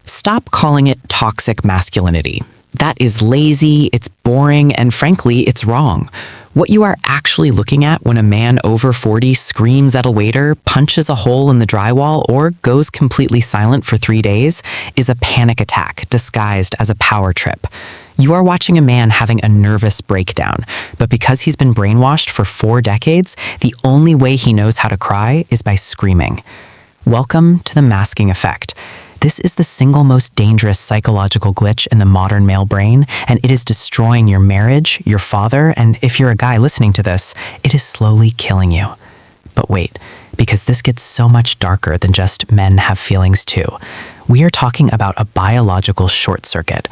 Stop calling it toxic masculinity. That is lazy, it's boring, and frankly, it's wrong. What you are actually looking at when a man over 40 screams at a waiter, punches a hole in the drywall, or goes completely silent for 3 days is a panic attack disguised as a power trip. You are watching a man having a nervous breakdown, but because he's been brainwashed for 4 decades, the only way he knows how to cry is by screaming. Welcome to the masking effect. This is the single most dangerous psychological glitch in the modern male brain, and it is destroying your marriage, your father, and if you're a guy listening to this, it is slowly killing you. But wait, because this gets so much darker than just men have feelings too. We are talking about a biological short circuit.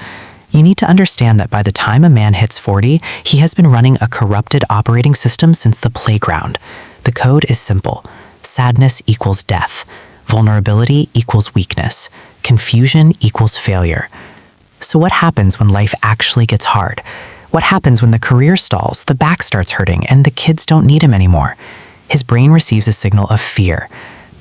You need to understand that by the time a man hits 40, he has been running a corrupted operating system since the playground. The code is simple. Sadness equals death. Vulnerability equals weakness. Confusion equals failure. So what happens when life actually gets hard? What happens when the career stalls, the back starts hurting, and the kids don't need him anymore? His brain receives a signal of fear,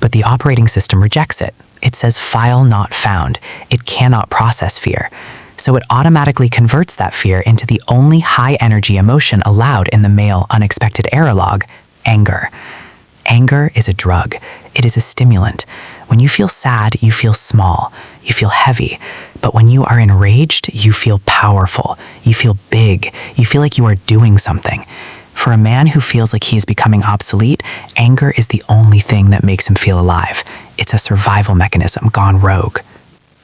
but the operating system rejects it. It says file not found. It cannot process fear. So it automatically converts that fear into the only high-energy emotion allowed in the male unexpected error log, anger. Anger is a drug. It is a stimulant. When you feel sad, you feel small. You feel heavy. But when you are enraged, you feel powerful. You feel big. You feel like you are doing something. For a man who feels like he is becoming obsolete, anger is the only thing that makes him feel alive. It's a survival mechanism gone rogue.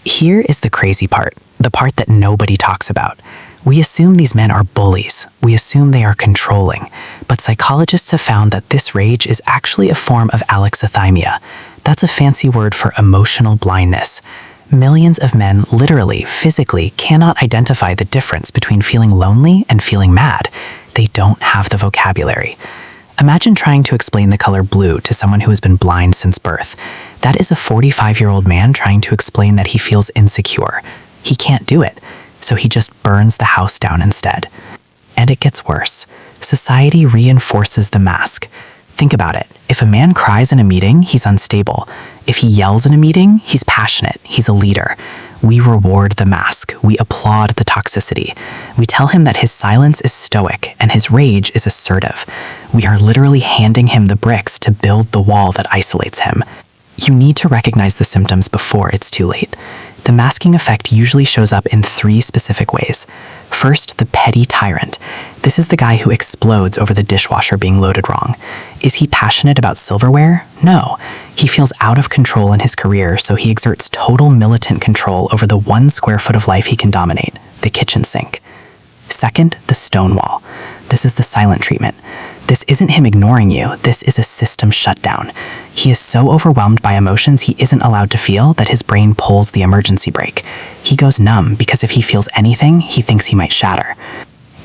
Here is the crazy part, the part that nobody talks about. We assume these men are bullies. We assume they are controlling. But psychologists have found that this rage is actually a form of alexithymia. That's a fancy word for emotional blindness. Millions of men literally, physically, cannot identify the difference between feeling lonely and feeling mad. They don't have the vocabulary. Imagine trying to explain the color blue to someone who has been blind since birth. That is a 45-year-old man trying to explain that he feels insecure. He can't do it. So he just burns the house down instead. And it gets worse. Society reinforces the mask. Think about it. If a man cries in a meeting, he's unstable. If he yells in a meeting, he's passionate. He's a leader. We reward the mask. We applaud the toxicity. We tell him that his silence is stoic and his rage is assertive. We are literally handing him the bricks to build the wall that isolates him. You need to recognize the symptoms before it's too late. The masking effect usually shows up in 3 specific ways. First, the petty tyrant. This is the guy who explodes over the dishwasher being loaded wrong. Is he passionate about silverware? No. He feels out of control in his career, so he exerts total militant control over the 1 square foot of life he can dominate, the kitchen sink. Second, the stonewall. This is the silent treatment. This isn't him ignoring you, this is a system shutdown. He is so overwhelmed by emotions he isn't allowed to feel that his brain pulls the emergency brake. He goes numb because if he feels anything, he thinks he might shatter.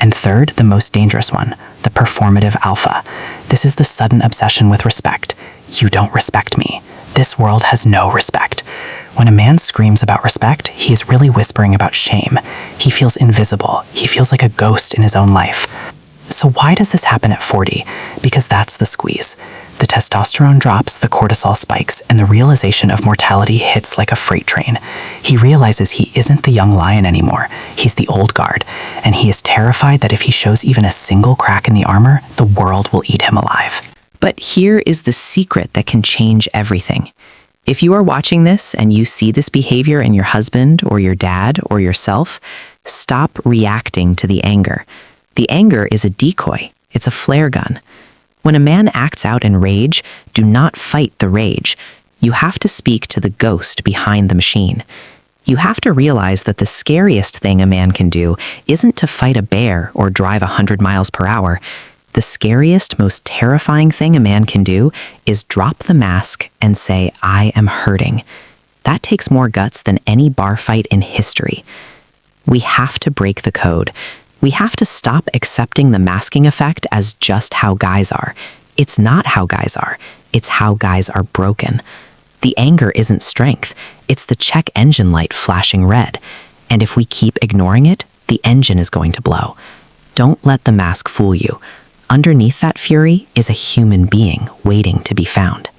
And third, the most dangerous one, the performative alpha. This is the sudden obsession with respect. You don't respect me. This world has no respect. When a man screams about respect, he is really whispering about shame. He feels invisible. He feels like a ghost in his own life. So why does this happen at 40? Because that's the squeeze. The testosterone drops, the cortisol spikes, and the realization of mortality hits like a freight train. He realizes he isn't the young lion anymore. He's the old guard, and he is terrified that if he shows even a single crack in the armor, the world will eat him alive. But here is the secret that can change everything. If you are watching this and you see this behavior in your husband or your dad or yourself, stop reacting to the anger. The anger is a decoy. It's a flare gun. When a man acts out in rage, do not fight the rage. You have to speak to the ghost behind the machine. You have to realize that the scariest thing a man can do isn't to fight a bear or drive 100 miles per hour. The scariest, most terrifying thing a man can do is drop the mask and say, "I am hurting." That takes more guts than any bar fight in history. We have to break the code. We have to stop accepting the masking effect as just how guys are. It's not how guys are. It's how guys are broken. The anger isn't strength. It's the check engine light flashing red. And if we keep ignoring it, the engine is going to blow. Don't let the mask fool you. Underneath that fury is a human being waiting to be found.